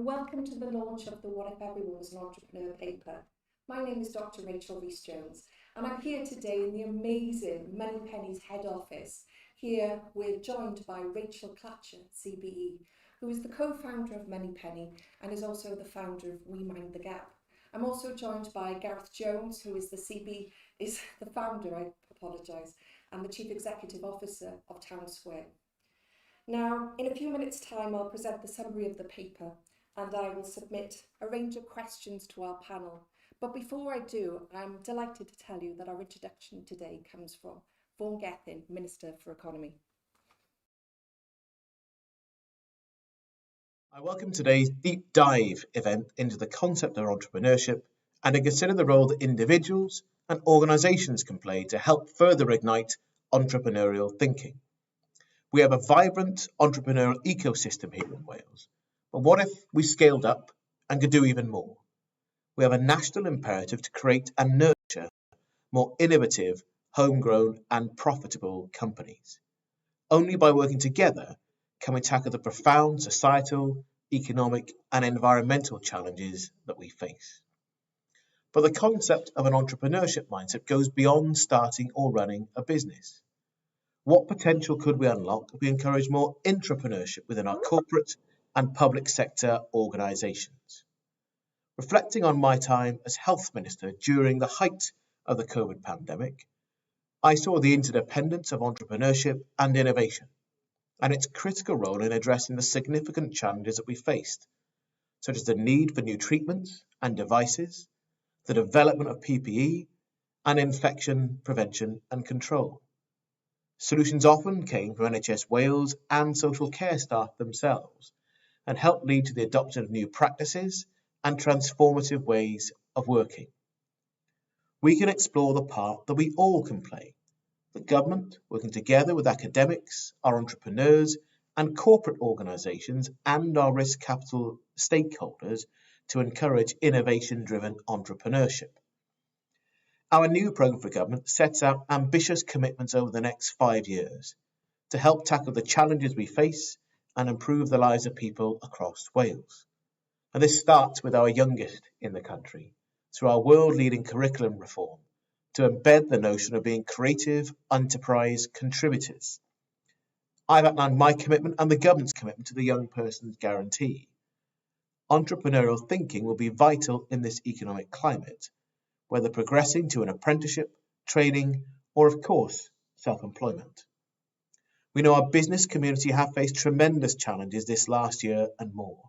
and welcome to the launch of the What If Everyone Was an Entrepreneur paper. My name is Dr. Rachel Rees-Jones, and I'm here today in the amazing Moneypenny's head office. Here we're joined by Rachel Clatcher, CBE, who is the co-founder of Moneypenny and is also the founder of We Mind the Gap. I'm also joined by Gareth Jones, who is the founder, and the Chief Executive Officer of Town Square. Now, in a few minutes' time, I'll present the summary of the paper and I will submit a range of questions to our panel. But before I do, I'm delighted to tell you that our introduction today comes from Vaughan Gethin, Minister for Economy. I welcome today's deep dive event into the concept of entrepreneurship and to consider the role that individuals and organisations can play to help further ignite entrepreneurial thinking. We have a vibrant entrepreneurial ecosystem here in Wales, but what if we scaled up and could do even more? We have a national imperative to create and nurture more innovative, homegrown and profitable companies. Only by working together can we tackle the profound societal, economic and environmental challenges that we face. But the concept of an entrepreneurship mindset goes beyond starting or running a business. What potential could we unlock if we encourage more intrapreneurship within our corporate and public sector organisations? Reflecting on my time as Health Minister during the height of the COVID pandemic, I saw the interdependence of entrepreneurship and innovation, and its critical role in addressing the significant challenges that we faced, such as the need for new treatments and devices, the development of PPE, and infection prevention and control. Solutions often came from NHS Wales and social care staff themselves and helped lead to the adoption of new practices and transformative ways of working. We can explore the part that we all can play, the government working together with academics, our entrepreneurs and corporate organisations and our risk capital stakeholders to encourage innovation-driven entrepreneurship. Our new programme for government sets out ambitious commitments over the next 5 years to help tackle the challenges we face and improve the lives of people across Wales. And this starts with our youngest in the country through our world-leading curriculum reform to embed the notion of being creative enterprise contributors. I've outlined my commitment and the government's commitment to the Young Person's Guarantee. Entrepreneurial thinking will be vital in this economic climate, whether progressing to an apprenticeship, training, or of course, self-employment. We know our business community have faced tremendous challenges this last year and more.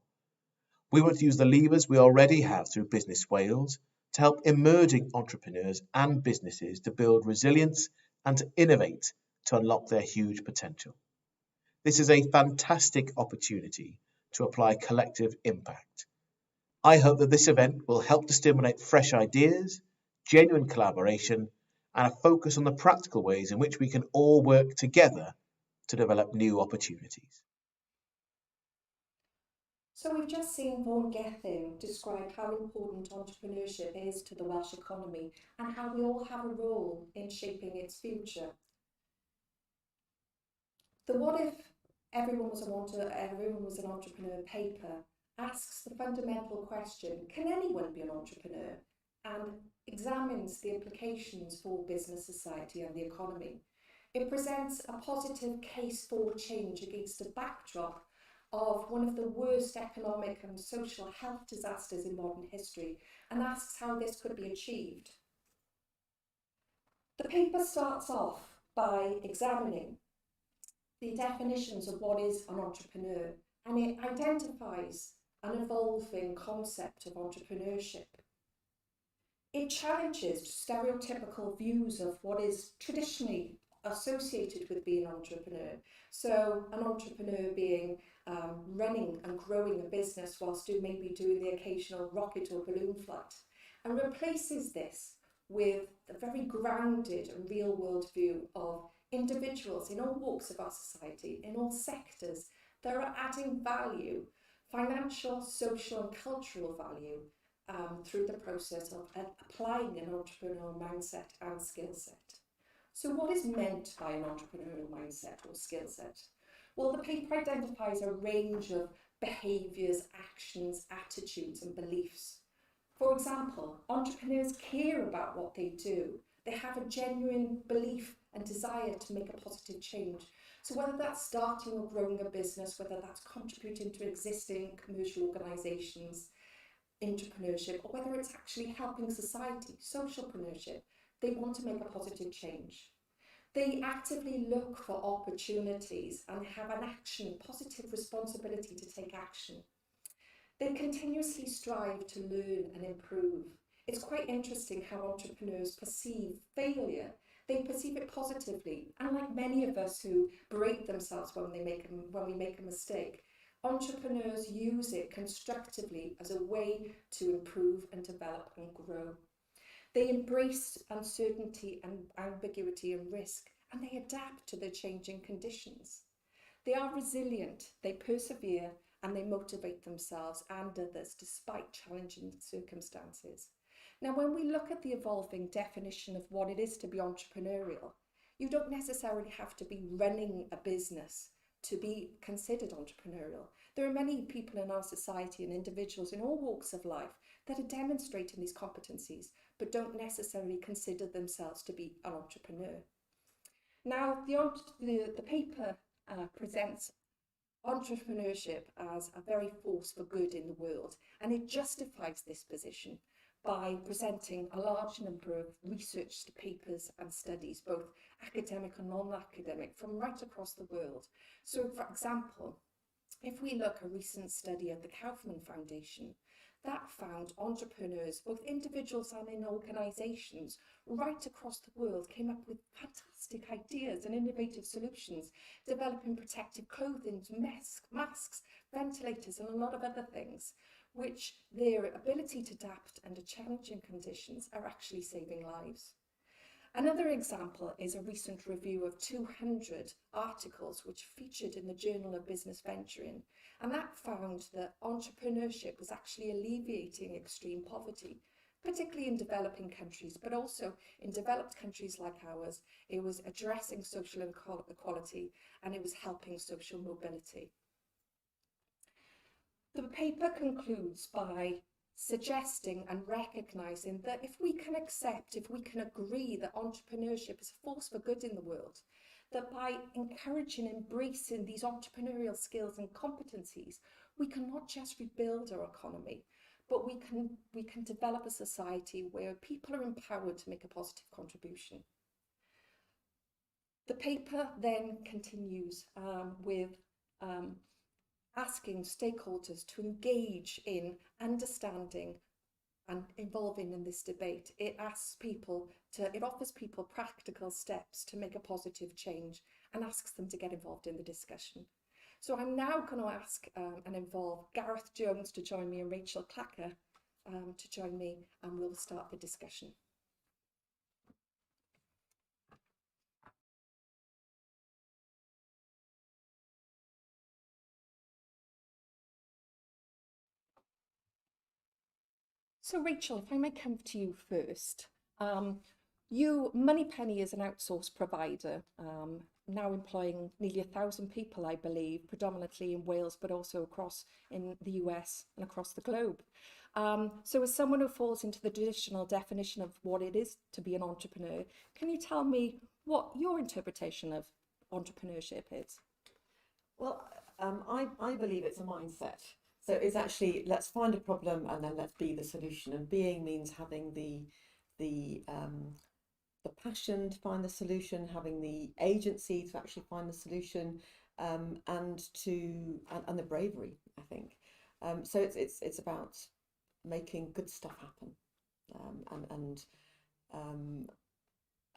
We want to use the levers we already have through Business Wales to help emerging entrepreneurs and businesses to build resilience and to innovate to unlock their huge potential. This is a fantastic opportunity to apply collective impact. I hope that this event will help to stimulate fresh ideas, genuine collaboration, and a focus on the practical ways in which we can all work together to develop new opportunities. So we've just seen Vaughan Gethin describe how important entrepreneurship is to the Welsh economy and how we all have a role in shaping its future. The What If Everyone Was an Entrepreneur paper asks the fundamental question, can anyone be an entrepreneur? And examines the implications for business, society and the economy. It presents a positive case for change against a backdrop of one of the worst economic and social health disasters in modern history and asks how this could be achieved. The paper starts off by examining the definitions of what is an entrepreneur, and it identifies an evolving concept of entrepreneurship. It challenges stereotypical views of what is traditionally associated with being an entrepreneur. So an entrepreneur being running and growing a business whilst maybe doing the occasional rocket or balloon flight, and replaces this with a very grounded and real world view of individuals in all walks of our society, in all sectors, that are adding value, financial, social and cultural value through the process of applying an entrepreneurial mindset and skill set. So what is meant by an entrepreneurial mindset or skill set? Well, the paper identifies a range of behaviours, actions, attitudes and beliefs. For example, entrepreneurs care about what they do. They have a genuine belief and desire to make a positive change. So whether that's starting or growing a business, whether that's contributing to existing commercial organisations, entrepreneurship, or whether it's actually helping society, socialpreneurship, they want to make a positive change. They actively look for opportunities and have an action, positive responsibility to take action. They continuously strive to learn and improve. It's quite interesting how entrepreneurs perceive failure. They perceive it positively, and like many of us who berate themselves when we make a mistake, entrepreneurs use it constructively as a way to improve and develop and grow. They embrace uncertainty and ambiguity and risk, and they adapt to the changing conditions. They are resilient, they persevere, and they motivate themselves and others despite challenging circumstances. Now, when we look at the evolving definition of what it is to be entrepreneurial, you don't necessarily have to be running a business to be considered entrepreneurial. There are many people in our society and individuals in all walks of life that are demonstrating these competencies, but don't necessarily consider themselves to be an entrepreneur. Now, the paper presents entrepreneurship as a very force for good in the world, and it justifies this position by presenting a large number of researched papers and studies, both academic and non-academic, from right across the world. So, for example, if we look at a recent study of the Kaufman Foundation, that found entrepreneurs, both individuals and in organisations, right across the world came up with fantastic ideas and innovative solutions, developing protective clothing, masks, ventilators and a lot of other things, which their ability to adapt under challenging conditions are actually saving lives. Another example is a recent review of 200 articles which featured in the Journal of Business Venturing, and that found that entrepreneurship was actually alleviating extreme poverty, particularly in developing countries, but also in developed countries like ours. It was addressing social inequality and it was helping social mobility. The paper concludes by suggesting and recognising that if we can agree that entrepreneurship is a force for good in the world, that by encouraging and embracing these entrepreneurial skills and competencies, we can not just rebuild our economy, but we can develop a society where people are empowered to make a positive contribution. The paper then continues with asking stakeholders to engage in understanding and involving in this debate. It offers people practical steps to make a positive change and asks them to get involved in the discussion. So I'm now going to ask and involve Gareth Jones to join me and Rachel Clacker to join me, and we'll start the discussion. So Rachel, if I may come to you first. Moneypenny is an outsourced provider, now employing nearly 1,000 people, I believe, predominantly in Wales, but also across in the US and across the globe. So as someone who falls into the traditional definition of what it is to be an entrepreneur, can you tell me what your interpretation of entrepreneurship is? Well, I believe it's a mindset. So it's actually, let's find a problem and then let's be the solution. And being means having the passion to find the solution, having the agency to actually find the solution, and the bravery, I think. So it's about making good stuff happen,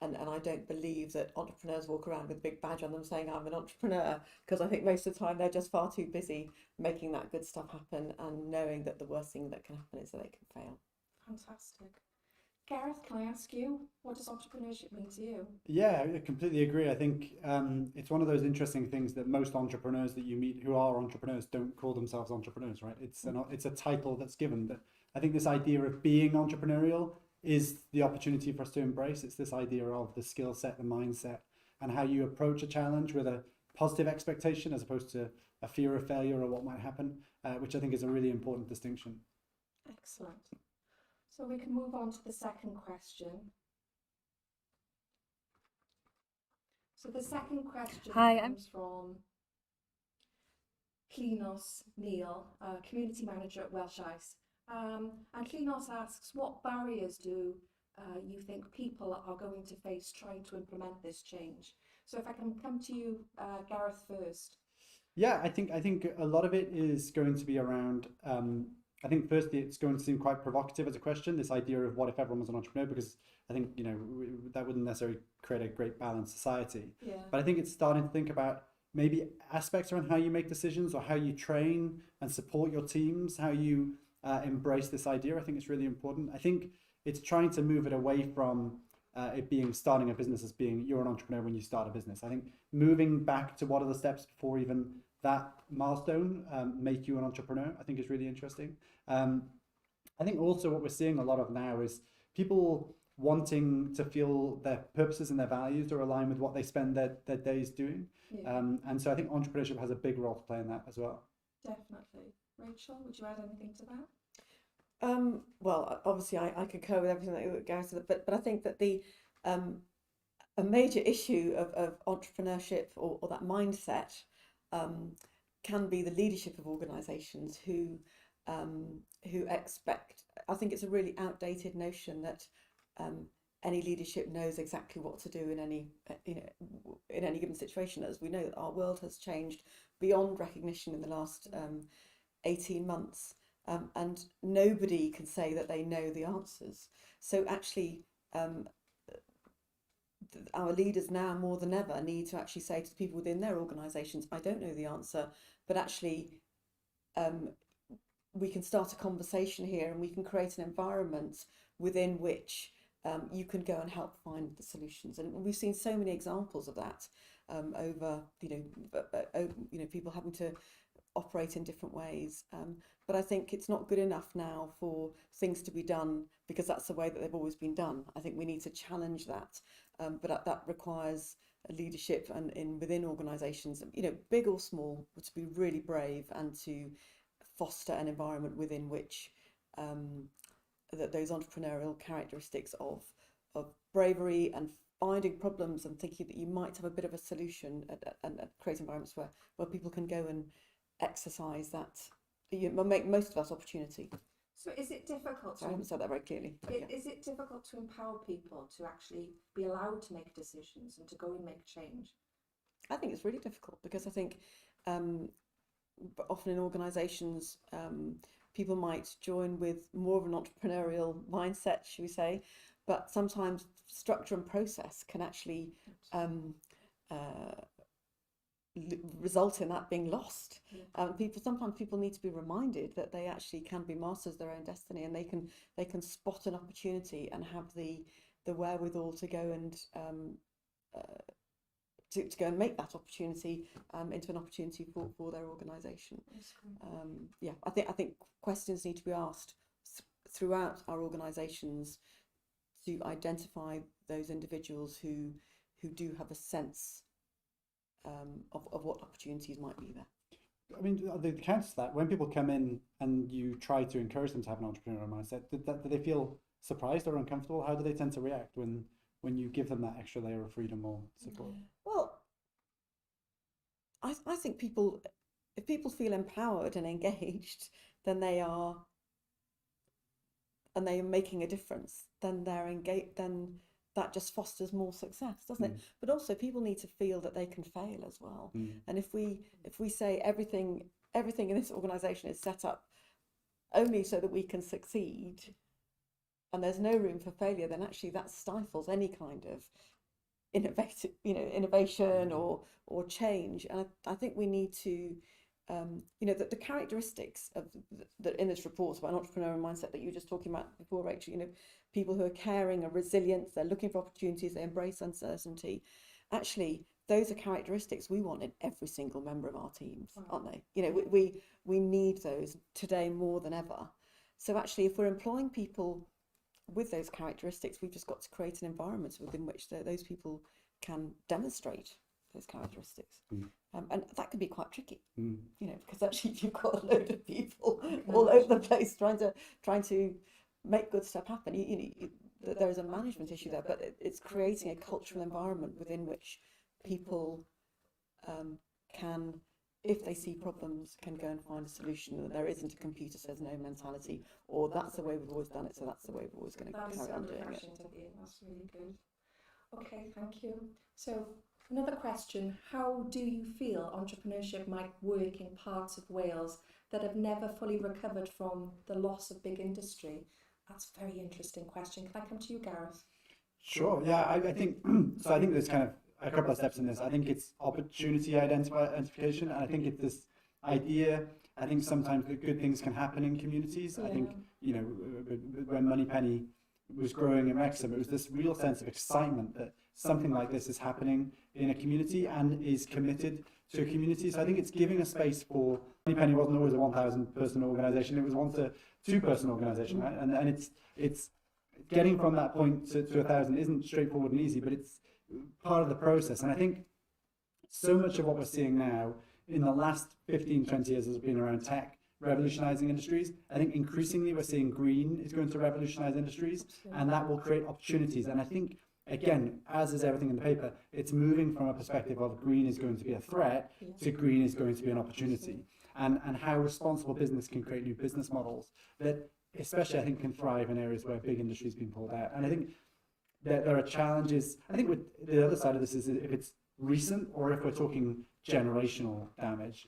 and I don't believe that entrepreneurs walk around with a big badge on them saying I'm an entrepreneur, because I think most of the time they're just far too busy making that good stuff happen and knowing that the worst thing that can happen is that they can fail. Fantastic. Gareth, can I ask you, what does entrepreneurship mean to you? Yeah, I completely agree. I think it's one of those interesting things that most entrepreneurs that you meet who are entrepreneurs don't call themselves entrepreneurs, right? It's a title that's given, but I think this idea of being entrepreneurial is the opportunity for us to embrace. It's this idea of the skill set, the mindset, and how you approach a challenge with a positive expectation as opposed to a fear of failure or what might happen, which I think is a really important distinction. Excellent. So we can move on to the second question. So the second question comes from Klinos Neil, Community Manager at Welsh Ice. And Klinos asks, what barriers do you think people are going to face trying to implement this change? So if I can come to you, Gareth, first. Yeah, I think a lot of it is going to be around. I think firstly, it's going to seem quite provocative as a question. This idea of what if everyone was an entrepreneur, because I think that wouldn't necessarily create a great balanced society. Yeah. But I think it's starting to think about maybe aspects around how you make decisions or how you train and support your teams, how you embrace this idea. I think it's really important. I think it's trying to move it away from it being starting a business as being you're an entrepreneur when you start a business. I think moving back to what are the steps before even that milestone make you an entrepreneur, I think is really interesting. I think also what we're seeing a lot of now is people wanting to feel their purposes and their values are aligned with what they spend their days doing. Yeah. And so I think entrepreneurship has a big role to play in that as well. Definitely. Rachel, would you add anything to that? Well, obviously I concur with everything that Gareth said, but I think that the a major issue of entrepreneurship or that mindset can be the leadership of organisations who expect. I think it's a really outdated notion that any leadership knows exactly what to do in any in any given situation. As we know, our world has changed beyond recognition in the last 18 months. And nobody can say that they know the answers. So actually, our leaders now more than ever need to actually say to the people within their organisations, I don't know the answer, but actually we can start a conversation here and we can create an environment within which you can go and help find the solutions. And we've seen so many examples of that over, people having to operate in different ways. But I think it's not good enough now for things to be done because that's the way that they've always been done. I think we need to challenge that. But that requires a leadership and within organisations, big or small, to be really brave and to foster an environment within which that those entrepreneurial characteristics of bravery and finding problems and thinking that you might have a bit of a solution and create environments where people can go and exercise that, make most of that opportunity. So is it difficult I haven't said that very clearly. Is it difficult to empower people to actually be allowed to make decisions and to go and make change? I think it's really difficult because I think often in organisations people might join with more of an entrepreneurial mindset, should we say, but sometimes structure and process can actually result in that being lost. Sometimes people need to be reminded that they actually can be masters of their own destiny, and they can spot an opportunity and have the wherewithal to go and to go and make that opportunity into an opportunity for their organisation. I think questions need to be asked throughout our organisations to identify those individuals who do have a sense of what opportunities might be there. I mean, the counter to that, when people come in and you try to encourage them to have an entrepreneurial mindset, do they feel surprised or uncomfortable? How do they tend to react when you give them that extra layer of freedom or support? Well, I think if people feel empowered and engaged, then they are making a difference, then they're engaged, then that just fosters more success, doesn't it? But also people need to feel that they can fail as well. And if we say everything in this organisation is set up only so that we can succeed, and there's no room for failure, then actually that stifles any kind of innovation or change. And I think we need to the characteristics of that in this report about an entrepreneurial mindset that you were just talking about before, Rachel, people who are caring, are resilient, they're looking for opportunities, they embrace uncertainty. Actually, those are characteristics we want in every single member of our teams, aren't they? We need those today more than ever. So actually, if we're employing people with those characteristics, we've just got to create an environment within which those people can demonstrate those characteristics. Mm. And that can be quite tricky, Mm. you know, because actually you've got a load of people all over the place trying to make good stuff happen. There is a management issue there, but it's creating a cultural environment within which people can, if they see problems, can go and find a solution. And there isn't a computer says no mentality, or that's the way we've always done it, so that's the way we're always going to carry on doing it. That's really good. Okay, thank you. So another question, how do you feel entrepreneurship might work in parts of Wales that have never fully recovered from the loss of big industry? That's a very interesting question. Can I come to you, Gareth? Sure. Yeah, I think so. I think there's kind of a couple of steps in this. I think it's opportunity identification, and I think it's this idea. I think sometimes good things can happen in communities. I think, you know, when Moneypenny was growing in Wrexham, it was this real sense of excitement that something like this is happening in a community and is committed to a community. So I think it's giving a space for Moneypenny wasn't always a 1,000 person organisation. It was once a 2-person organisation, right? And it's getting from that point to 1,000 isn't straightforward and easy, but it's part of the process. And I think so much of what we're seeing now in the last 15, 20 years has been around tech revolutionizing industries. I think increasingly we're seeing green is going to revolutionize industries, and that will create opportunities. And I think, again, as is everything in the paper, it's moving from a perspective of green is going to be a threat to green is going to be an opportunity. And how responsible business can create new business models that, especially, I think, can thrive in areas where big industry has been pulled out. And I think that there are challenges. I think with the other side of this is if it's recent or if we're talking generational damage,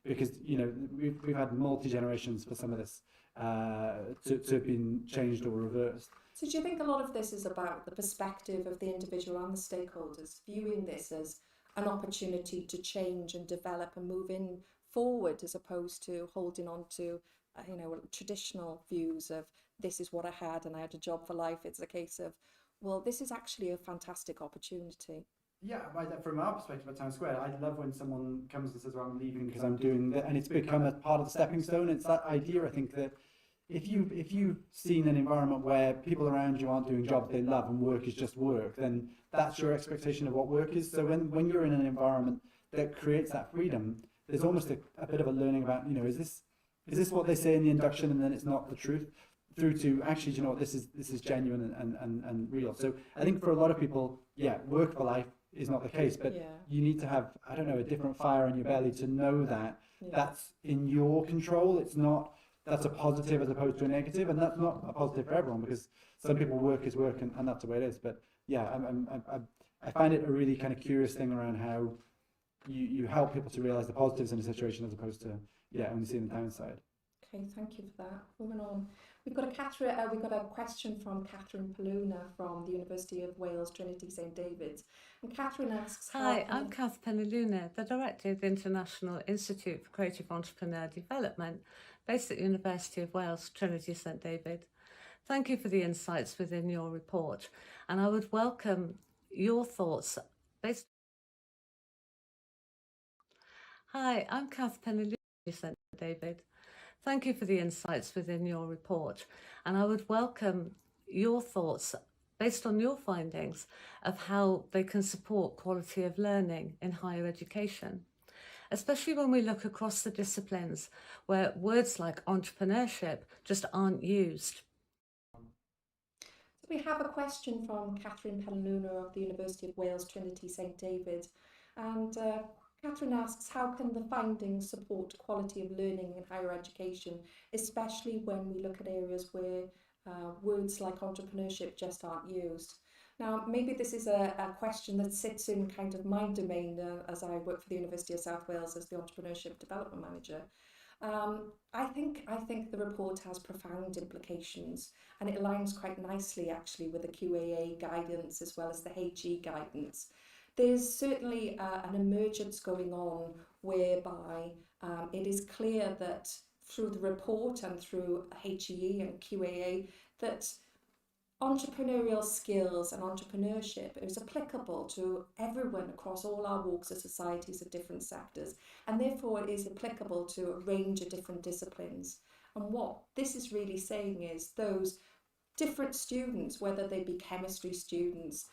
because, you know, we've had multi-generations for some of this to have been changed or reversed. So do you think a lot of this is about the perspective of the individual and the stakeholders viewing this as an opportunity to change and develop and move in forward, as opposed to holding on to you know, traditional views of this is what I had and I had a job for life? It's a case of, well, this is actually a fantastic opportunity. Yeah, from our perspective at Town Square, I love when someone comes and says, well, I'm leaving because I'm doing that, and it's become a part of the stepping stone. It's that idea, I think, that if you've seen an environment where people around you aren't doing jobs they love and work is just work, then that's your expectation of what work is. So when you're in an environment that creates that freedom, there's almost a bit of a learning about, you know, is this what they say in the induction and then it's not the truth, through to actually, you know, this is genuine and real. So I think for a lot of people, yeah, work for life is not the case, but you need to have, I don't know, a different fire in your belly to know that that's in your control. It's not, that's a positive as opposed to a negative, and that's not a positive for everyone, because some people work is work and that's the way it is. But yeah, I find it a really kind of curious thing around how you help people to realise the positives in a situation as opposed to only seeing the downside. Okay, thank you for that. Moving on, we've got a question from Catherine Paluna from the University of Wales, Trinity St David's, and Catherine asks, Hi, I'm Kath Penaluna, the Director of the International Institute for Creative Entrepreneur Development, based at the University of Wales, Trinity St David. Thank you for the insights within your report, and I would welcome your thoughts based. Hi, I'm Kath Penaluna, St David. Thank you for the insights within your report, and I would welcome your thoughts based on your findings of how they can support quality of learning in higher education, especially when we look across the disciplines where words like entrepreneurship just aren't used. we have a question from Catherine Paluna of the University of Wales, Trinity St David, and Catherine asks, how can the findings support quality of learning in higher education, especially when we look at areas where words like entrepreneurship just aren't used? Now, maybe this is a question that sits in kind of my domain as I work for the University of South Wales as the Entrepreneurship Development Manager. I think the report has profound implications, and it aligns quite nicely actually with the QAA guidance as well as the HE guidance. There's certainly an emergence going on whereby it is clear that through the report and through HE and QAA that entrepreneurial skills and entrepreneurship is applicable to everyone across all our walks of societies of different sectors, and therefore it is applicable to a range of different disciplines. And what this is really saying is those different students, whether they be chemistry students,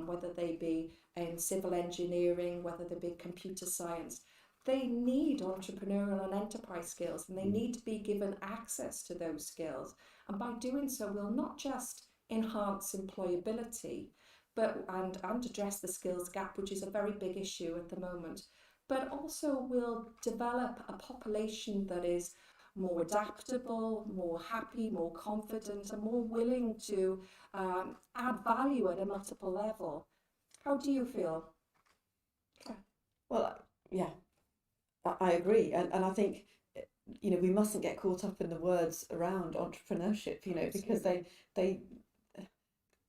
whether they be in civil engineering, whether they be computer science. They need entrepreneurial and enterprise skills, and they need to be given access to those skills. And by doing so, we'll not just enhance employability, but and address the skills gap, which is a very big issue at the moment, but also will develop a population that is more adaptable, more happy, more confident, and more willing to add value at a multiple level. How do you feel? Well, yeah, I agree, and I think we mustn't get caught up in the words around entrepreneurship, because they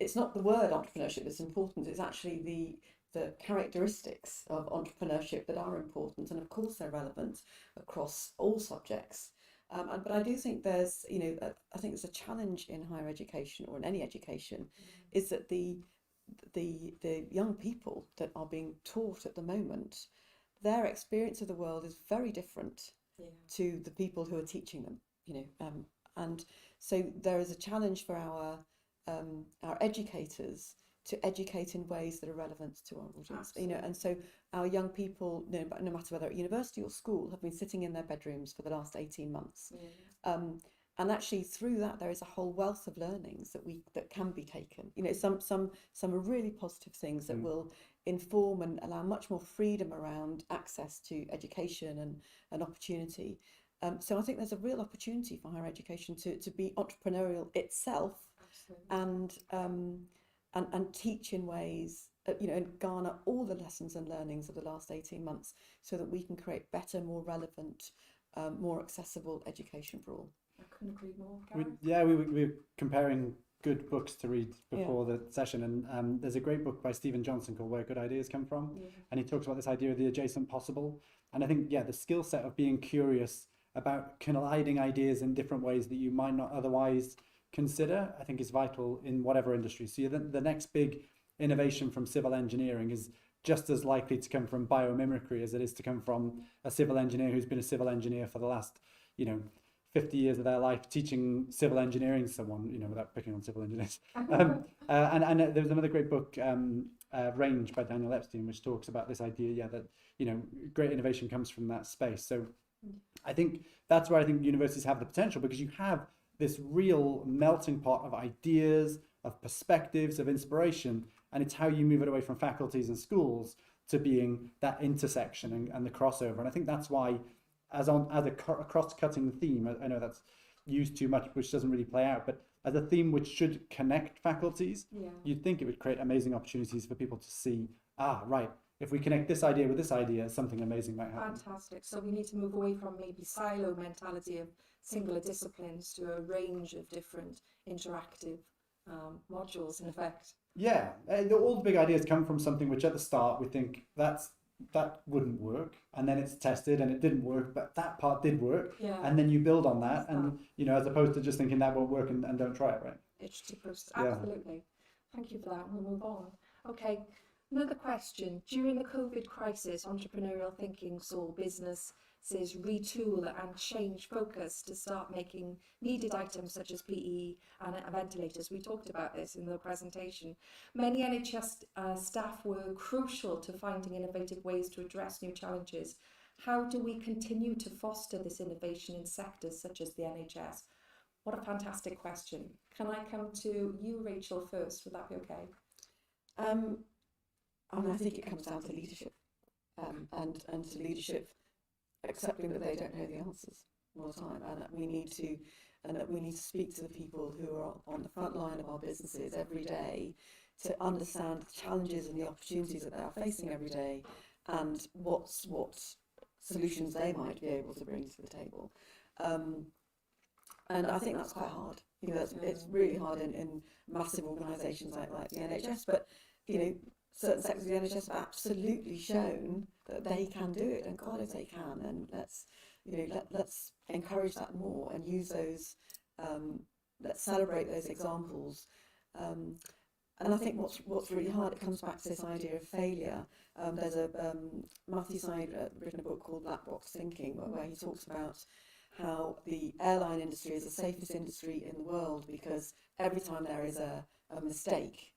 it's not the word entrepreneurship that's important. It's actually the characteristics of entrepreneurship that are important, and of course they're relevant across all subjects. But I do think there's, I think there's a challenge in higher education or in any education, is that the young people that are being taught at the moment, their experience of the world is very different to the people who are teaching them, and so there is a challenge for our educators to educate in ways that are relevant to our audience. Absolutely. And so our young people, no matter whether at university or school, have been sitting in their bedrooms for the last 18 months. And actually through that there is a whole wealth of learnings that can be taken. Some are really positive things that will inform and allow much more freedom around access to education and opportunity. So I think there's a real opportunity for higher education to be entrepreneurial itself. Absolutely. And teach in ways, and garner all the lessons and learnings of the last 18 months so that we can create better, more relevant, more accessible education for all. I couldn't agree more. We were comparing good books to read before the session, and there's a great book by Stephen Johnson called Where Good Ideas Come From, and he talks about this idea of the adjacent possible. And I think, the skill set of being curious about colliding ideas in different ways that you might not otherwise consider, I think is vital in whatever industry. So the next big innovation from civil engineering is just as likely to come from biomimicry as it is to come from a civil engineer who's been a civil engineer for the last 50 years of their life teaching civil engineering to someone, without picking on civil engineers. And there was another great book, Range by Daniel Epstein, which talks about this idea that great innovation comes from that space. So I think that's where I think universities have the potential, because you have this real melting pot of ideas, of perspectives, of inspiration, and it's how you move it away from faculties and schools to being that intersection and the crossover. And I think that's why, as a cross-cutting theme, I know that's used too much, which doesn't really play out, but as a theme which should connect faculties, you'd think it would create amazing opportunities for people to see, right, if we connect this idea with this idea, something amazing might happen. Fantastic. So we need to move away from maybe silo mentality of singular disciplines to a range of different interactive modules, in effect. Yeah, all the big ideas come from something which at the start we think that wouldn't work, and then it's tested and it didn't work, but that part did work, and then you build on that, and as opposed to just thinking that won't work and don't try it, right? Iterative process, absolutely. Thank you for that. We'll move on. Okay, another question. During the COVID crisis, entrepreneurial thinking saw businesses retool and change focus to start making needed items such as PE and ventilators. We talked about this in the presentation. Many NHS staff were crucial to finding innovative ways to address new challenges. How do we continue to foster this innovation in sectors such as the NHS? What a fantastic question. Can I come to you, Rachel, first? Would that be okay? I think it comes down to leadership, and to leadership accepting that they don't know the answers all the time, and that we need to speak to the people who are on the front line of our businesses every day to understand the challenges and the opportunities that they are facing every day, and what solutions they might be able to bring to the table. And I think that's quite hard. It's really hard in massive organisations like the NHS, but certain sectors of the NHS have absolutely shown that they can do it, and God, if they can, then let's encourage that more and use those. Let's celebrate those examples. And I think what's really hard, it comes back to this idea of failure. There's Matthew Syed written a book called Black Box Thinking, where he talks about how the airline industry is the safest industry in the world, because every time there is a mistake,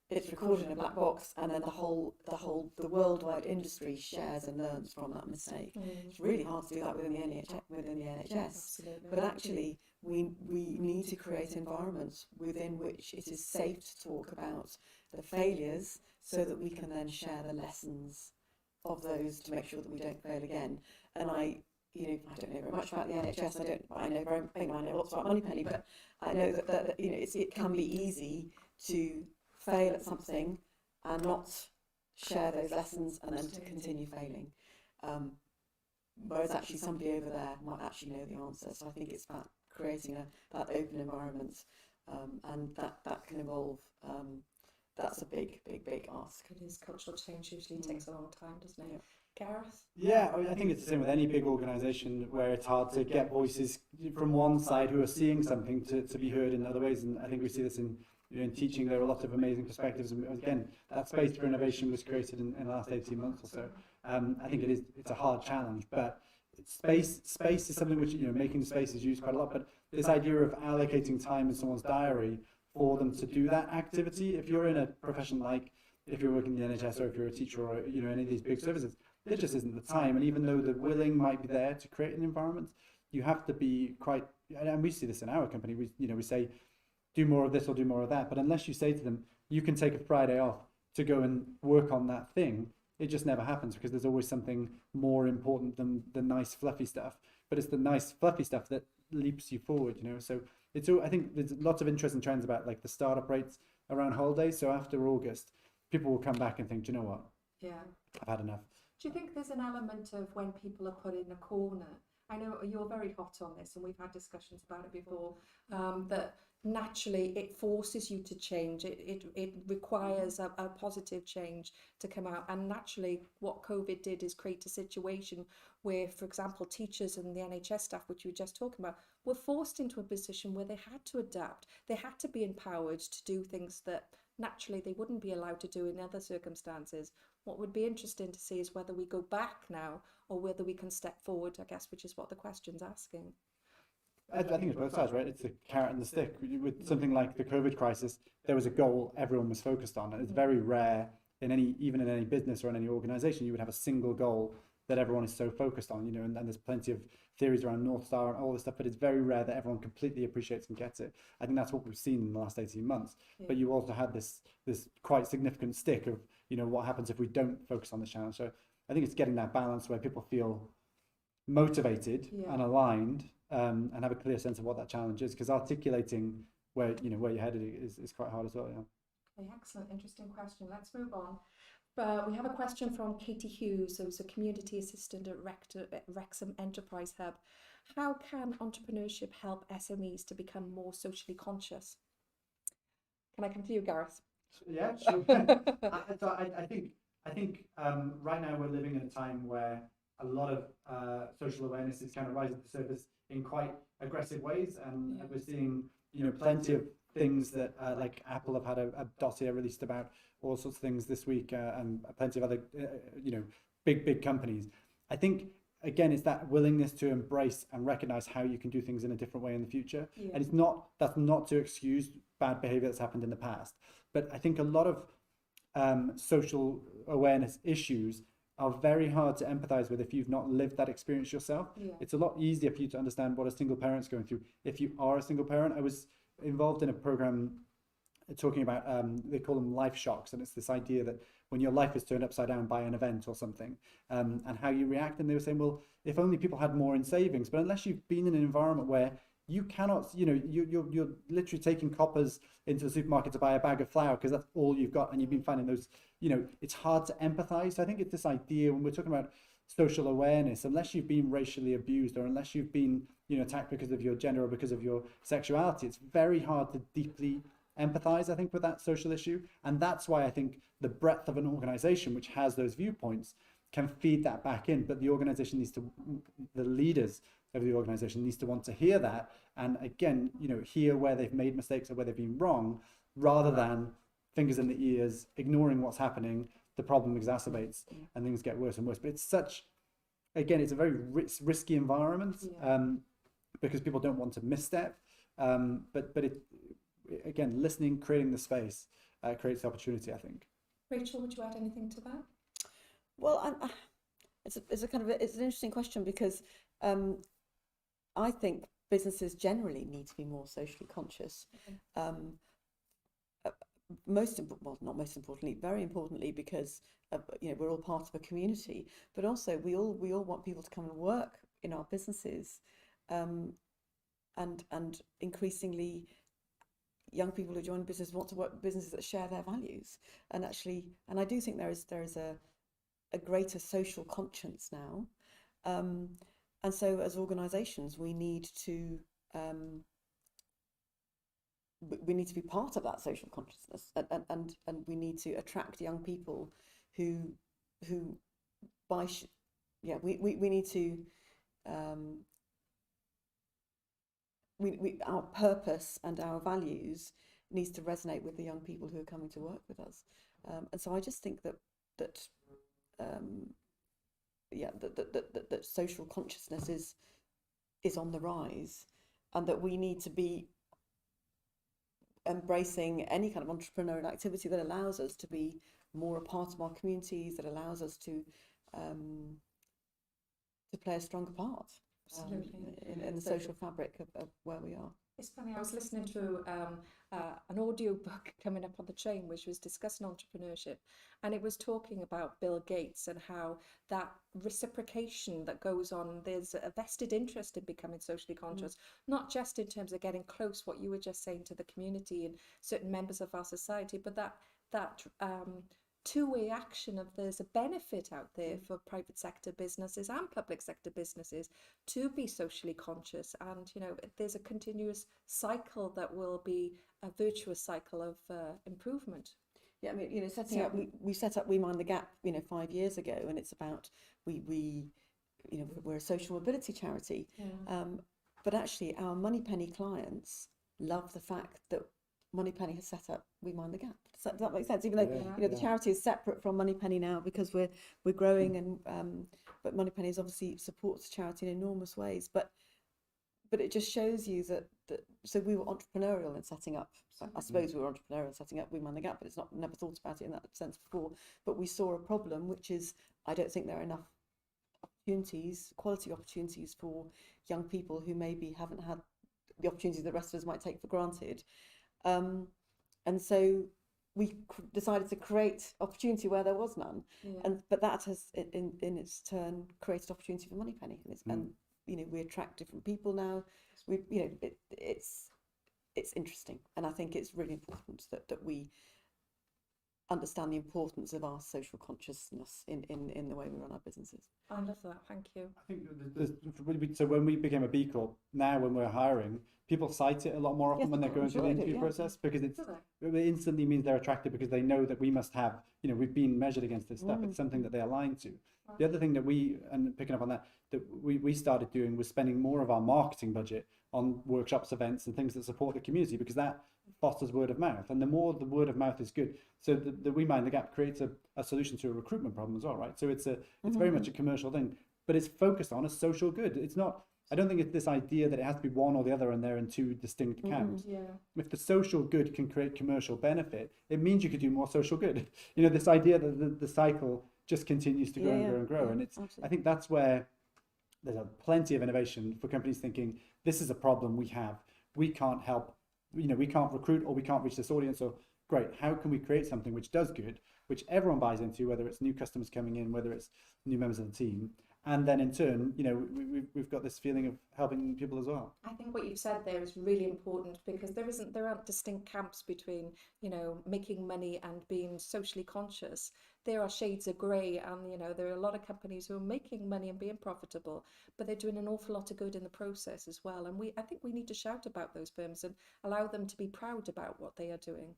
it's recorded in a black box, and then the worldwide industry shares and learns from that mistake. It's really hard to do that within the NHS. Absolutely. But actually, we need to create environments within which it is safe to talk about the failures, so that we can then share the lessons of those to make sure that we don't fail again. And I don't know very much about the NHS. I know lots about Moneypenny, but I know that it can be easy to fail at something and not share those lessons, and then to continue failing. Whereas actually somebody over there might actually know the answer. So I think it's about creating that open environment, and that can involve. That's a big ask. It is. Cultural change usually takes a long time, doesn't it? Yeah. Gareth? Yeah, I think it's the same with any big organisation where it's hard to get voices from one side who are seeing something to be heard in other ways. And I think we see this in teaching. There are a lot of amazing perspectives. And again, that space for innovation was created in the last 18 months or so. I think it's a hard challenge, but space is something which, making space is used quite a lot. But this idea of allocating time in someone's diary for them to do that activity, if you're in a profession like, if you're working in the NHS, or if you're a teacher, or any of these big services, there just isn't the time. And even though the willing might be there to create an environment, you have to be quite, and we see this in our company, we say, do more of this or do more of that. But unless you say to them, you can take a Friday off to go and work on that thing, it just never happens, because there's always something more important than the nice fluffy stuff. But it's the nice fluffy stuff that leaps you forward, So I think there's lots of interesting trends about like the startup rates around holidays. So after August, people will come back and think, do you know what? Yeah. I've had enough. Do you think there's an element of when people are put in a corner? I know you're very hot on this, and we've had discussions about it before, that naturally it forces you to change. It requires a positive change to come out. And naturally what COVID did is create a situation where, for example, teachers and the NHS staff, which you were just talking about, were forced into a position where they had to adapt. They had to be empowered to do things that naturally they wouldn't be allowed to do in other circumstances. What would be interesting to see is whether we go back now, or whether we can step forward, I guess, which is what the question's asking. I think it's both sides, right? It's the carrot and the stick. With something like the COVID crisis, there was a goal everyone was focused on, and it's very rare even in any business or in any organization, you would have a single goal that everyone is so focused on, and there's plenty of theories around North Star and all this stuff, but it's very rare that everyone completely appreciates and gets it. I think that's what we've seen in the last 18 months. Yeah. But you also had this quite significant stick of, what happens if we don't focus on this challenge. So I think it's getting that balance where people feel motivated and aligned, and have a clear sense of what that challenge is, because articulating where you're headed is quite hard as well. Okay, excellent, interesting question. Let's move on. We have a question from Katie Hughes, who's a community assistant at Wrexham Enterprise Hub. How can entrepreneurship help SMEs to become more socially conscious? Can I come to you, Gareth? Yeah, sure. I think right now we're living in a time where a lot of social awareness is kind of rising to the surface in quite aggressive ways, and we're seeing plenty of things that like Apple have had a dossier released about all sorts of things this week, and plenty of other big companies. I think again it's that willingness to embrace and recognize how you can do things in a different way in the future, and that's not to excuse bad behavior that's happened in the past, but I think a lot of social awareness issues are very hard to empathize with if you've not lived that experience yourself. It's a lot easier for you to understand what a single parent's going through if you are a single parent. I was involved in a program talking about they call them life shocks, and it's this idea that when your life is turned upside down by an event or something, and how you react. And they were saying, well, if only people had more in savings, but unless you've been in an environment where you cannot, you're literally taking coppers into the supermarket to buy a bag of flour because that's all you've got, and you've been finding those, it's hard to empathize. So I think it's this idea when we're talking about social awareness, unless you've been racially abused, or unless you've been attacked because of your gender or because of your sexuality, it's very hard to deeply empathize, I think, with that social issue. And that's why I think the breadth of an organization which has those viewpoints can feed that back in, but the organization needs to, the leaders of the organization needs to want to hear that, and again, hear where they've made mistakes or where they've been wrong, rather than fingers in the ears, ignoring what's happening. The problem exacerbates and things get worse and worse. But it's it's a very risky environment, because people don't want to misstep. But again, listening, creating the space, creates opportunity, I think. Rachel, would you add anything to that? Well, it's an interesting question, because I think businesses generally need to be more socially conscious. Not most importantly, very importantly, because we're all part of a community, but also we all want people to come and work in our businesses, and increasingly young people who join business want to work with businesses that share their values, and I do think there is a greater social conscience now, and so as organisations we need to be part of that social consciousness, and we need to attract young people who we need to our purpose and our values needs to resonate with the young people who are coming to work with us, and so I just think that social consciousness is on the rise, and that we need to be embracing any kind of entrepreneurial activity that allows us to be more a part of our communities, that allows us to play a stronger part in the social fabric of where we are. It's funny, I was listening to an audio book coming up on the train which was discussing entrepreneurship, and it was talking about Bill Gates and how that reciprocation that goes on, there's a vested interest in becoming socially conscious, not just in terms of getting close, what you were just saying, to the community and certain members of our society, but that two-way action of there's a benefit out there for private sector businesses and public sector businesses to be socially conscious, and there's a continuous cycle that will be a virtuous cycle of improvement. Yeah, I mean, setting up, we set up We Mind the Gap 5 years ago, and it's about we're a social mobility charity, but actually our Moneypenny clients love the fact that Moneypenny has set up We Mind the Gap. Does that make sense? Even though the charity is separate from Moneypenny now because we're growing, and but Moneypenny is obviously supports the charity in enormous ways. But it just shows you that so we were entrepreneurial in setting up. I suppose we were entrepreneurial in setting up We Mind the Gap, but it's never thought about it in that sense before. But we saw a problem, which is I don't think there are enough quality opportunities for young people who maybe haven't had the opportunities the rest of us might take for granted. And so we decided to create opportunity where there was none, but that has in its turn created opportunity for Moneypenny, and we attract different people now. It's interesting, and I think it's really important that we understand the importance of our social consciousness in the way we run our businesses. I love that, thank you. I think so when we became a B Corp, now when we're hiring, people cite it a lot more often when they're going through the interview process, because it instantly means they're attracted, because they know that we must have, we've been measured against this stuff. It's something that they align to. Right. The other thing that picking up on that we started doing was spending more of our marketing budget on workshops, events and things that support the community, because that fosters word of mouth, and the more the word of mouth is good, so the We Mind the Gap creates a solution to a recruitment problem as well, right? So it's very much a commercial thing, but it's focused on a social good. It's not, I don't think it's this idea that it has to be one or the other and they're in two distinct camps. If the social good can create commercial benefit, it means you could do more social good. This idea that the cycle just continues to grow and grow. And it's absolutely. I think that's where there's plenty of innovation for companies thinking, this is a problem we have. We can't help, we can't recruit, or we can't reach this audience. So great, how can we create something which does good, which everyone buys into, whether it's new customers coming in, whether it's new members of the team. And then in turn, we've got this feeling of helping people as well. I think what you've said there is really important, because there aren't distinct camps between, making money and being socially conscious. There are shades of grey, and there are a lot of companies who are making money and being profitable, but they're doing an awful lot of good in the process as well. And I think we need to shout about those firms and allow them to be proud about what they are doing.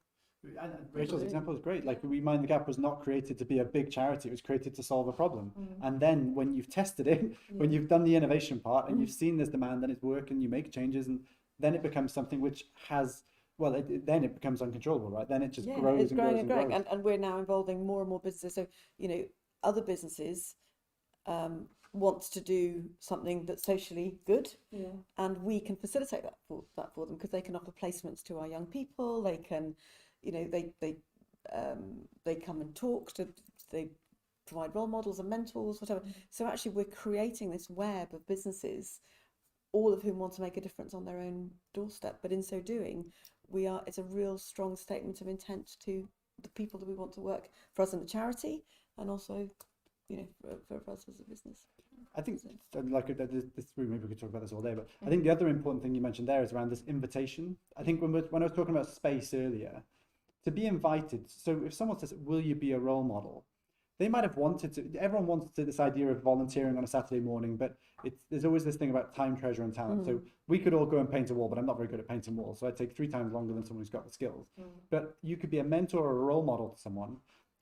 And Rachel's example is great. Like, We Mind the Gap was not created to be a big charity. It was created to solve a problem. And then when you've tested it, when you've done the innovation part and you've seen this demand and it's working, you make changes, and then it becomes something which has, then it becomes uncontrollable, right? Then it just grows it's and growing grows and growing. And we're now involving more and more businesses. So, other businesses want to do something that's socially good, and we can facilitate that for them, because they can offer placements to our young people. They can, they come and talk to, they provide role models and mentors, whatever. So actually we're creating this web of businesses, all of whom want to make a difference on their own doorstep. But in so doing, it's a real strong statement of intent to the people that we want to work for us in the charity, and also, for us as a business. I think, like this, maybe we could talk about this all day, but I think the other important thing you mentioned there is around this invitation. I think when I was talking about space earlier, to be invited. So if someone says, "Will you be a role model?" They might have wanted to. Everyone wanted to this idea of volunteering on a Saturday morning, but there's always this thing about time, treasure, and talent. So we could all go and paint a wall, but I'm not very good at painting walls, so I'd take 3 times longer than someone who's got the skills. But you could be a mentor or a role model to someone,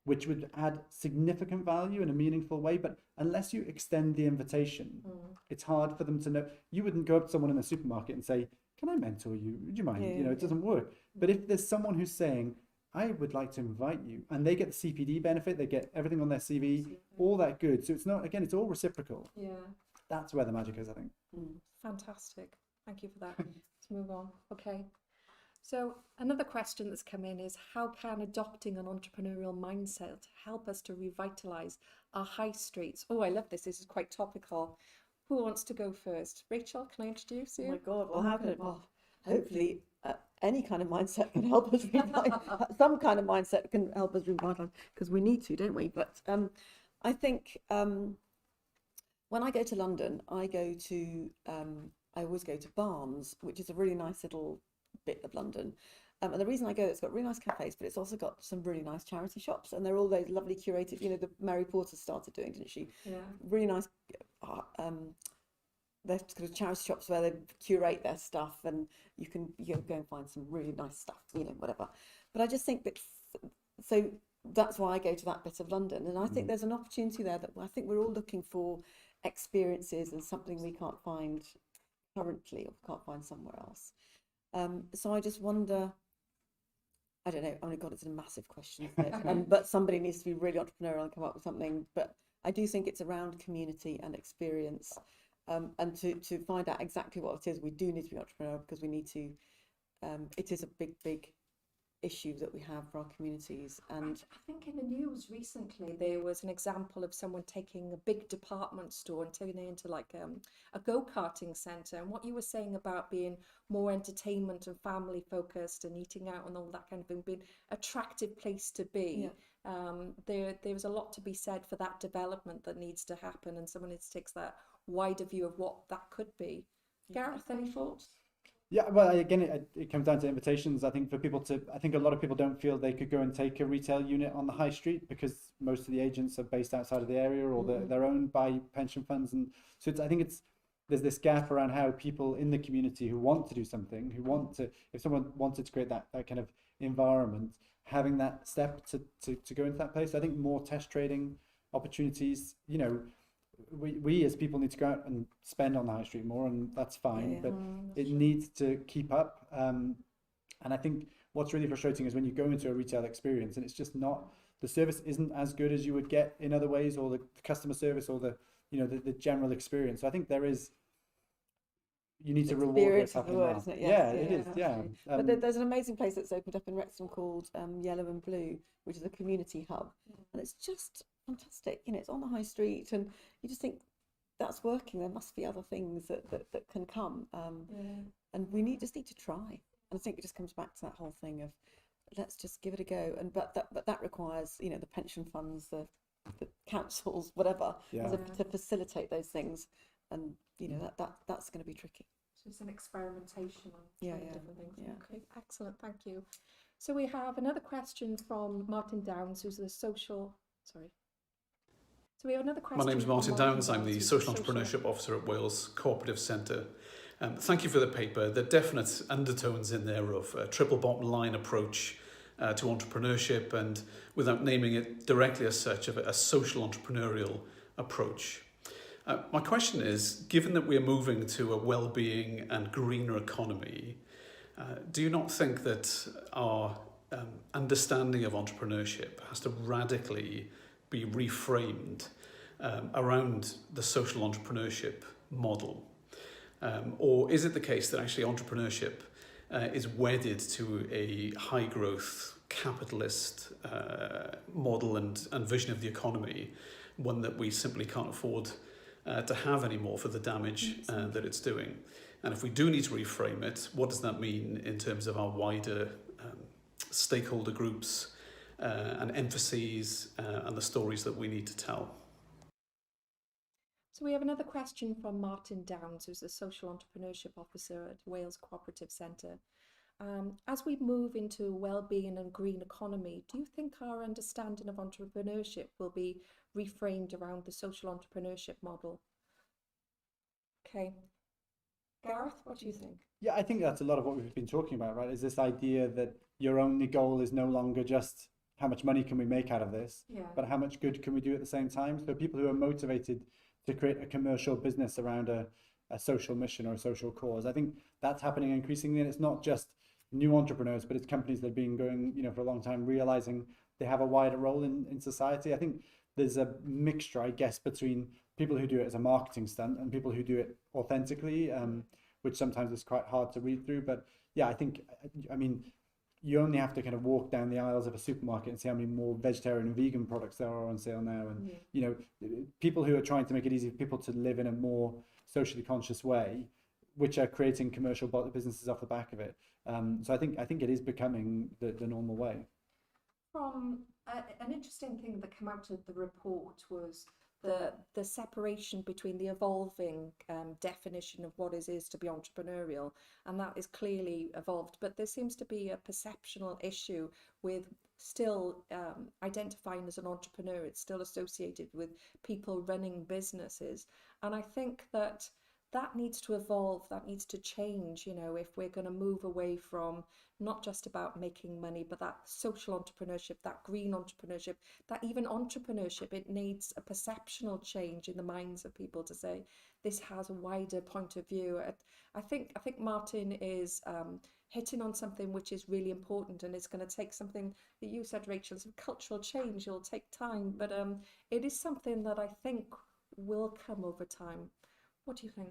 which would add significant value in a meaningful way. But unless you extend the invitation, it's hard for them to know. You wouldn't go up to someone in a supermarket and say, "Can I mentor you? Would you mind?" It doesn't work. But if there's someone who's saying, "I would like to invite you," and they get the CPD benefit, they get everything on their CV, all that good. So it's not, again, it's all reciprocal. Yeah. That's where the magic is, I think. Fantastic. Thank you for that. Let's move on. Okay. So another question that's come in is, how can adopting an entrepreneurial mindset help us to revitalise our high streets? Oh, I love this. This is quite topical. Who wants to go first? Rachel, can I introduce you? Oh my God, well, how can it? Well, hopefully any kind of mindset can help us some kind of mindset can help us revitalise, because we need to, don't we? But I think when I go to London, I always go to Barnes, which is a really nice little bit of London. And the reason I go, it's got really nice cafes, but it's also got some really nice charity shops, and they're all those lovely curated, the Mary Porter started doing, didn't she? Yeah. Really nice they're kind of charity shops where they curate their stuff, and you can go and find some really nice stuff, whatever. But I just think that, so that's why I go to that bit of London, and I think there's an opportunity there that I think we're all looking for experiences and something we can't find currently or can't find somewhere else. So I just wonder, I don't know, oh my God, it's a massive question, isn't it? But somebody needs to be really entrepreneurial and come up with something. But I do think it's around community and experience. And to find out exactly what it is, we do need to be entrepreneurial, because we need to, it is a big issue that we have for our communities. And I think in the news recently there was an example of someone taking a big department store and turning it into like a go-karting centre. And what you were saying about being more entertainment and family focused and eating out and all that kind of thing, being an attractive place to be. There's a lot to be said for that development that needs to happen, and someone needs to take that wider view of what that could be. Gareth, any thoughts? Yeah, well, again, it comes down to invitations. I think I think a lot of people don't feel they could go and take a retail unit on the high street, because most of the agents are based outside of the area, or they're owned by pension funds. And so I think there's this gap around how people in the community who want to do something, if someone wanted to create that kind of environment, having that step to go into that place. I think more test trading opportunities, we as people need to go out and spend on the high street more, and that's fine, but it needs to keep up. And I think what's really frustrating is when you go into a retail experience and it's just not, the service isn't as good as you would get in other ways, or the customer service, or the general experience. So I think you need to reward what's happening now. Isn't it? It is. Yeah. But there's an amazing place that's opened up in Wrexham called Yellow and Blue, which is a community hub, and it's just fantastic. It's on the high street, and you just think that's working. There must be other things that can come, and we just need to try. And I think it just comes back to that whole thing of let's just give it a go. And but that requires the pension funds, the councils, whatever, to facilitate those things. And that's going to be tricky. So it's an experimentation on different things. Yeah. Okay, excellent, thank you. So we have another question from Martin Downs, who's the social. Sorry. So we have another question. My name's Martin Downs. I'm the Social Entrepreneurship Officer at Wales Cooperative Centre. Thank you for the paper. There are definite undertones in there of a triple bottom line approach to entrepreneurship, and without naming it directly as such, of a social entrepreneurial approach. My question is, given that we're moving to a well-being and greener economy, do you not think that our understanding of entrepreneurship has to radically be reframed around the social entrepreneurship model? Or is it the case that actually entrepreneurship is wedded to a high growth capitalist model and vision of the economy, one that we simply can't afford to have anymore for the damage that it's doing. And if we do need to reframe it, what does that mean in terms of our wider stakeholder groups and emphases and the stories that we need to tell? So we have another question from Martin Downs, who's the Social Entrepreneurship Officer at Wales Cooperative Centre. As we move into well-being and green economy, do you think our understanding of entrepreneurship will be reframed around the social entrepreneurship model? Okay. Gareth, what do you think? Yeah, I think that's a lot of what we've been talking about, right? Is this idea that your only goal is no longer just how much money can we make out of this, but how much good can we do at the same time? So people who are motivated to create a commercial business around a social mission or a social cause, I think that's happening increasingly. And it's not just new entrepreneurs, but it's companies that have been going, for a long time, realizing they have a wider role in society. I think there's a mixture, I guess, between people who do it as a marketing stunt and people who do it authentically, which sometimes is quite hard to read through. But yeah, I mean, you only have to kind of walk down the aisles of a supermarket and see how many more vegetarian and vegan products there are on sale now. And, people who are trying to make it easy for people to live in a more socially conscious way, which are creating commercial businesses off the back of it. So I think it is becoming the normal way. An interesting thing that came out of the report was the separation between the evolving definition of what it is to be entrepreneurial, and that is clearly evolved, but there seems to be a perceptual issue with still identifying as an entrepreneur. It's still associated with people running businesses, and I think that needs to evolve, that needs to change, if we're going to move away from not just about making money, but that social entrepreneurship, that green entrepreneurship, that even entrepreneurship. It needs a perceptual change in the minds of people to say this has a wider point of view. I think Martin is hitting on something which is really important, and it's going to take something that you said, Rachel, some cultural change. It'll take time, but it is something that I think will come over time. What do you think?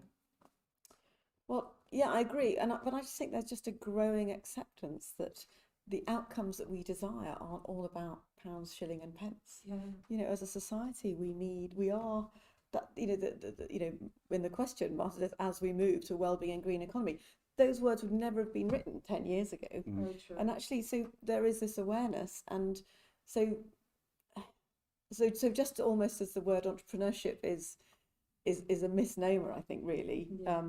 Well, yeah, I agree. But I just think there's just a growing acceptance that the outcomes that we desire aren't all about pounds, shilling, and pence. Yeah. As a society, we are that. In the question, Martha says, as we move to a well-being and green economy, those words would never have been written 10 years ago. Very true. And actually, so there is this awareness, and so just almost as the word entrepreneurship is a misnomer, I think, really. Yeah.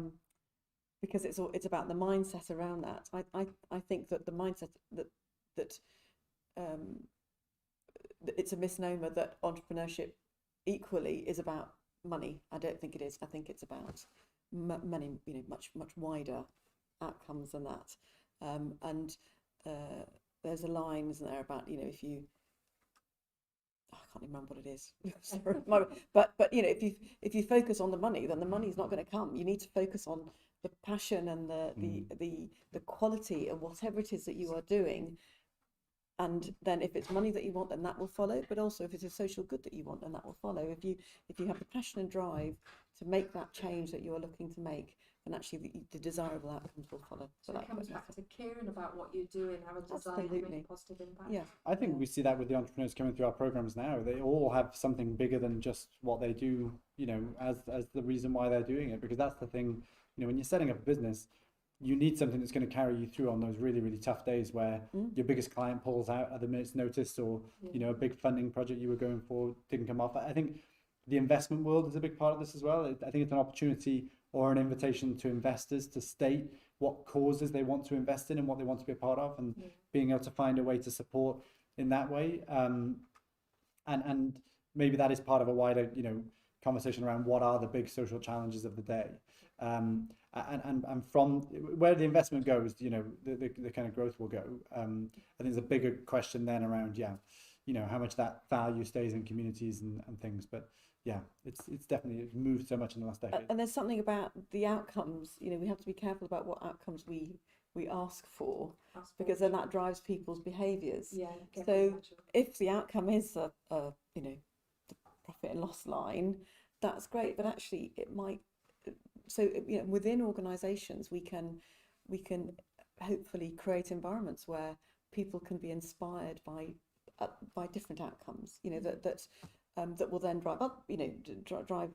Because it's about the mindset around that. I think that the mindset that it's a misnomer that entrepreneurship equally is about money. I don't think it is. I think it's about money, much wider outcomes than that. And there's a line, isn't there, about if you, I can't remember what it is. Sorry, but if you focus on the money, then the money's not going to come. You need to focus on the passion and the quality of whatever it is that you are doing, and then if it's money that you want, then that will follow. But also, if it's a social good that you want, then that will follow. If you have the passion and drive to make that change that you are looking to make, then actually the desirable outcomes will follow. So it comes back to caring about what you're doing, have a desire to make a positive impact. Yeah, I think we see that with the entrepreneurs coming through our programs now. They all have something bigger than just what they do, as the reason why they're doing it. Because that's the thing, when you're setting up a business, you need something that's going to carry you through on those really, really tough days where your biggest client pulls out at the minute's notice, or a big funding project you were going for didn't come off. I think the investment world is a big part of this as well. I think it's an opportunity or an invitation to investors to state what causes they want to invest in and what they want to be a part of, and being able to find a way to support in that way. And maybe that is part of a wider, conversation around what are the big social challenges of the day. And from where the investment goes, the kind of growth will go. I think there's a bigger question then around, how much that value stays in communities and things. But yeah, it's definitely moved so much in the last decade. and there's something about the outcomes. We have to be careful about what outcomes we ask for, because then that drives people's behaviours. Yeah. So if the outcome is the profit and loss line, that's great. But actually, it might. So within organisations, we can hopefully create environments where people can be inspired by different outcomes, you know, that will then drive up, you know, drive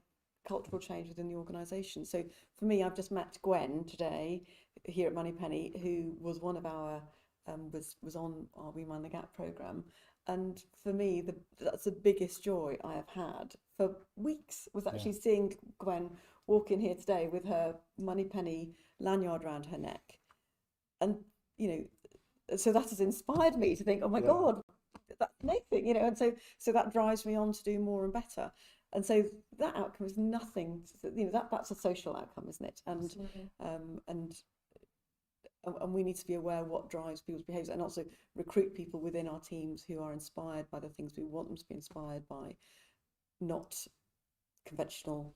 cultural change within the organisation. So for me, I've just met Gwen today here at Moneypenny, who was one of our was on our We Mind the Gap programme, and for me that's the biggest joy I have had for weeks, was actually seeing Gwen walk in here today with her Moneypenny lanyard around her neck, and you know, so that has inspired me to think, oh my God, that's amazing, you know, and so that drives me on to do more and better. And so that outcome is nothing, you know, that's a social outcome, isn't it? And and we need to be aware what drives people's behaviours, and also recruit people within our teams who are inspired by the things we want them to be inspired by, not conventional.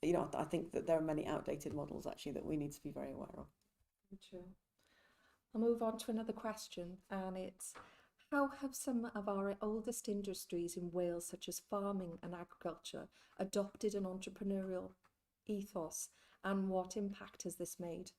You know, I think that there are many outdated models actually that we need to be very aware of. True. I'll move on to another question, and it's, how have some of our oldest industries in Wales, such as farming and agriculture, adopted an entrepreneurial ethos, and what impact has this made?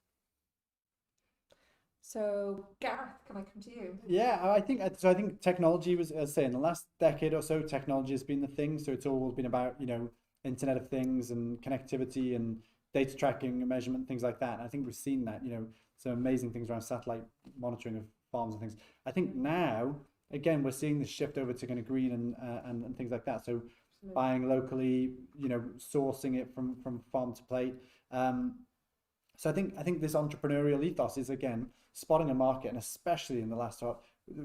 So, Gareth, can I come to you? Yeah, I think so. I think technology was, as I say, in the last decade or so, technology has been the thing. So it's always been about, you know, Internet of Things and connectivity and data tracking and measurement, things like that. And I think we've seen that, you know, some amazing things around satellite monitoring of farms and things. I think now, again, we're seeing this shift over to kind of green and things like that. So buying locally, you know, sourcing it from farm to plate. So I think this entrepreneurial ethos is, again, spotting a market, and especially in the last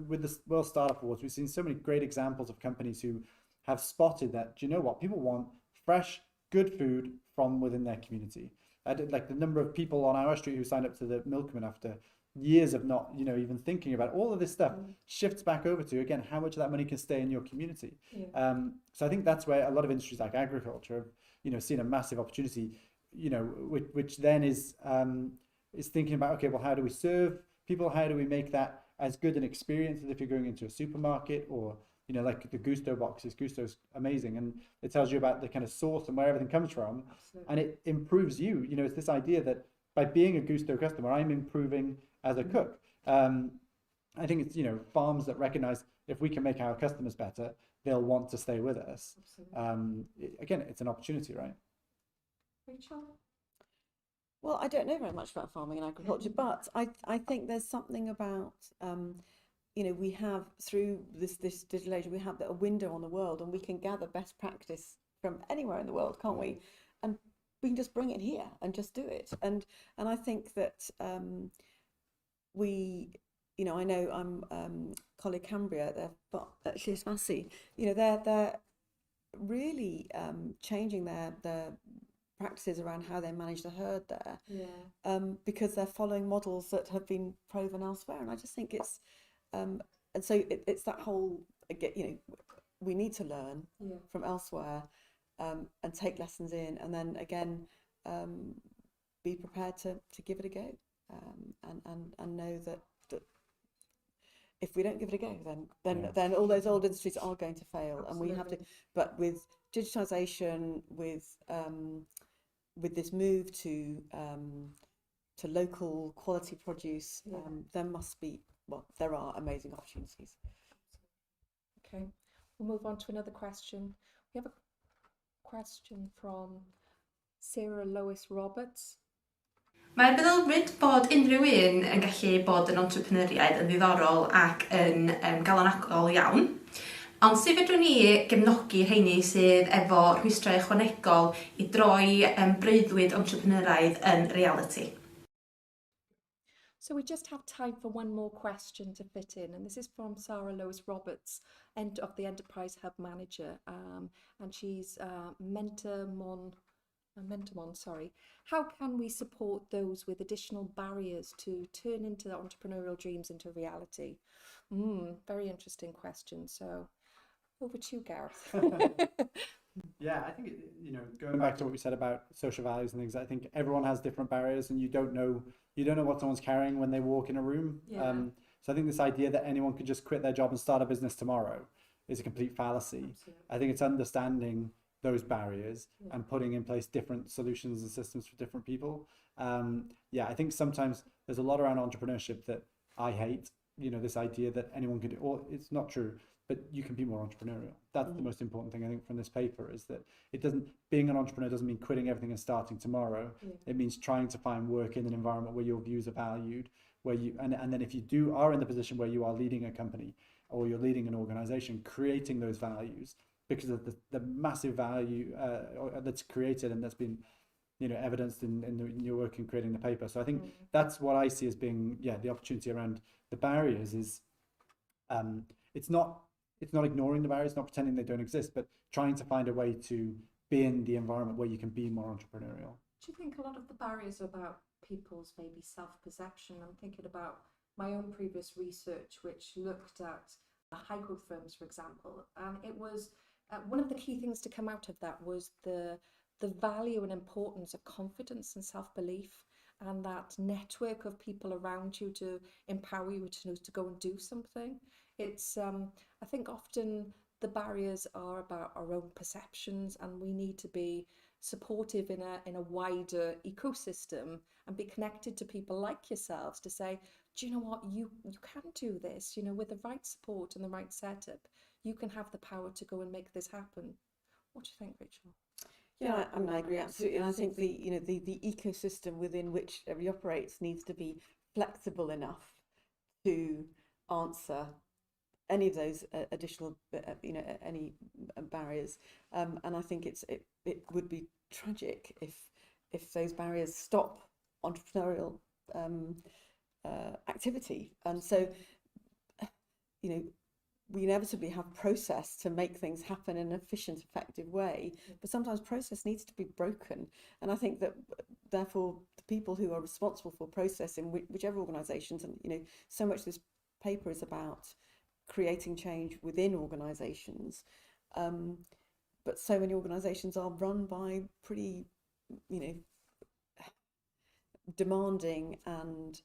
with the World Startup Awards, we've seen so many great examples of companies who have spotted that, do you know what, people want fresh, good food from within their community. I did, like, the number of people on our street who signed up to the Milkman after years of not, you know, even thinking about all of this stuff, shifts back over to, again, how much of that money can stay in your community. So I think that's where a lot of industries like agriculture have, you know, seen a massive opportunity, you know, which then is thinking about, okay, well, how do we serve people? How do we make that as good an experience as if you're going into a supermarket, or, you know, like the Gusto boxes. Gusto's amazing, and it tells you about the kind of source and where everything comes from. Absolutely. And it improves you. You know, it's this idea that by being a Gusto customer, I'm improving as a cook. I think it's, you know, farms that recognize if we can make our customers better, they'll want to stay with us. Again, it's an opportunity, right? Rachel? Well, I don't know very much about farming and agriculture, but I think there's something about, you know, we have, through this digital age, we have a window on the world, and we can gather best practice from anywhere in the world, can't we? And we can just bring it here and just do it. And I think that we, you know, I know I'm Coleg Cambria, but actually it's Massey, you know, they're really changing their practices around how they manage the herd there, because they're following models that have been proven elsewhere. And I just think it's and so it's that whole, you know, we need to learn from elsewhere, and take lessons in, and then again be prepared to give it a go, and know that if we don't give it a go, then all those old industries are going to fail. Absolutely. And we have to, but with digitization, with this move to local quality produce, there are amazing opportunities. Okay, we'll move on to another question. We have a question from Sarah Lois Roberts. Mae'r meddylfryd bod unrhyw un yn gallu bod yn entrepreneuriaid yn ddiddorol ac yn galonogol iawn. Ond sut fedrwn ni gefnogi rheini sydd efo rhwystrau ychwanegol I droi breuddwyd entrepreneuraidd yn reality? So we just have time for one more question to fit in, and this is from Sarah Lois Roberts, of the Enterprise Hub Manager, and she's Mentormon. How can we support those with additional barriers to turn into their entrepreneurial dreams into reality? Very interesting question. So over to you, Gareth. Yeah, I think, you know, going back to what we said about social values and things, I think everyone has different barriers, and you don't know what someone's carrying when they walk in a room. So I think this idea that anyone could just quit their job and start a business tomorrow is a complete fallacy. Absolutely. I think it's understanding those barriers and putting in place different solutions and systems for different people. I think sometimes there's a lot around entrepreneurship that I hate, this idea that anyone can do, or it's not true, but you can be more entrepreneurial. That's the most important thing I think from this paper, is that being an entrepreneur doesn't mean quitting everything and starting tomorrow. It means trying to find work in an environment where your views are valued, where you, and then if you are in the position where you are leading a company or you're leading an organization, creating those values because of the massive value that's created and that's been evidenced in your work in creating the paper. So I think that's what I see as being the opportunity around the barriers is it's not ignoring the barriers, not pretending they don't exist, but trying to find a way to be in the environment where you can be more entrepreneurial. Do you think a lot of the barriers are about people's maybe self-perception? I'm thinking about my own previous research, which looked at high growth firms, for example, and it was one of the key things to come out of that was the value and importance of confidence and self-belief, and that network of people around you to empower you to go and do something. It's I think often the barriers are about our own perceptions, and we need to be supportive in a wider ecosystem and be connected to people like yourselves to say, do you know what, you can do this, with the right support and the right setup, you can have the power to go and make this happen. What do you think, Rachel? Yeah, I mean, I agree absolutely, and I think the ecosystem within which we operates needs to be flexible enough to answer any of those additional, any barriers. And I think it would be tragic if those barriers stop entrepreneurial activity. And so, we inevitably have process to make things happen in an efficient, effective way, but sometimes process needs to be broken. And I think that therefore the people who are responsible for process in whichever organisations, and so much of this paper is about creating change within organisations, but so many organisations are run by pretty, demanding and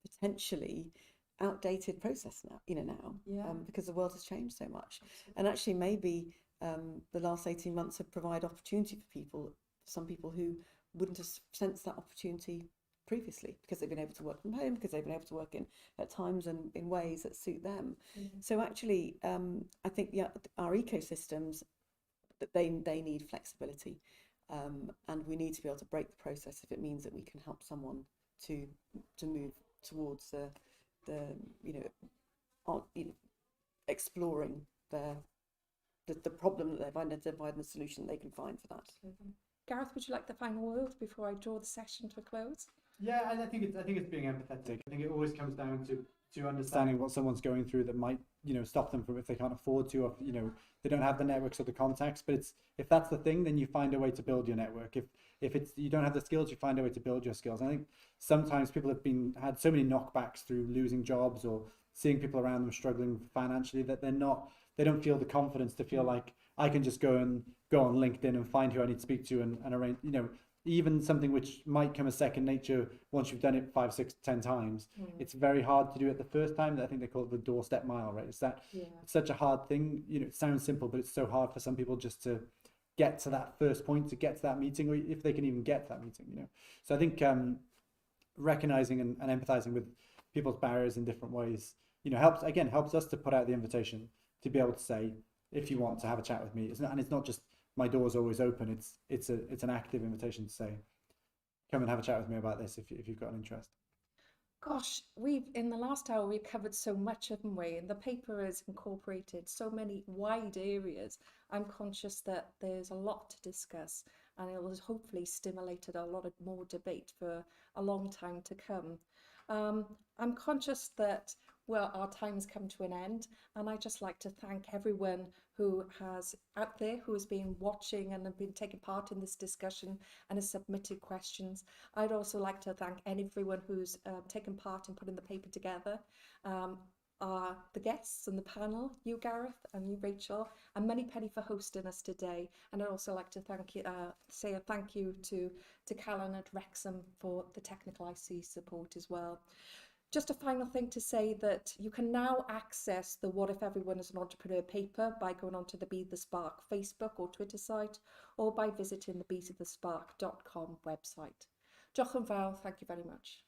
potentially outdated process now, because the world has changed so much. Absolutely. And actually maybe the last 18 months have provided opportunity for some people who wouldn't have sensed that opportunity previously, because they've been able to work from home, because they've been able to work at times and in ways that suit them. So actually I think our ecosystems, that they need flexibility, and we need to be able to break the process if it means that we can help someone to move towards exploring the problem that they've identified and the solution they can find for that. Absolutely. Gareth, would you like the final word before I draw the session to a close? Yeah, and I think it's being empathetic. I think it always comes down to understanding what someone's going through that might stop them from, if they can't afford to, or they don't have the networks or the contacts. But if that's the thing, then you find a way to build your network. If you don't have the skills, you find a way to build your skills. And I think sometimes people have had so many knockbacks through losing jobs or seeing people around them struggling financially that they don't feel the confidence to feel like I can just go on LinkedIn and find who I need to speak to and arrange, even something which might come as second nature once you've done it 5, 6, 10 times. It's very hard to do it the first time. I think they call it the doorstep mile, right? It's such a hard thing. It sounds simple, but it's so hard for some people just to get to that first point, to get to that meeting, or if they can even get to that meeting, So I think recognizing and empathizing with people's barriers in different ways, helps us to put out the invitation to be able to say, if you want to have a chat with me, it's not just my door's always open. It's an active invitation to say, come and have a chat with me about this if you've got an interest. Gosh, in the last hour we've covered so much, haven't we? And the paper has incorporated so many wide areas. I'm conscious that there's a lot to discuss, and it has hopefully stimulated a lot of more debate for a long time to come. I'm conscious that our time's come to an end, and I'd just like to thank everyone who has been watching and have been taking part in this discussion and has submitted questions. I'd also like to thank everyone who's taken part in putting the paper together. The guests and the panel, you Gareth and you Rachel, and Moneypenny for hosting us today. And I'd also like to say a thank you to Callan at Wrexham for the technical IC support as well. Just a final thing to say that you can now access the What If Everyone is an Entrepreneur paper by going onto the Be The Spark Facebook or Twitter site, or by visiting the beatofthespark.com website. Diolch yn fawr, thank you very much.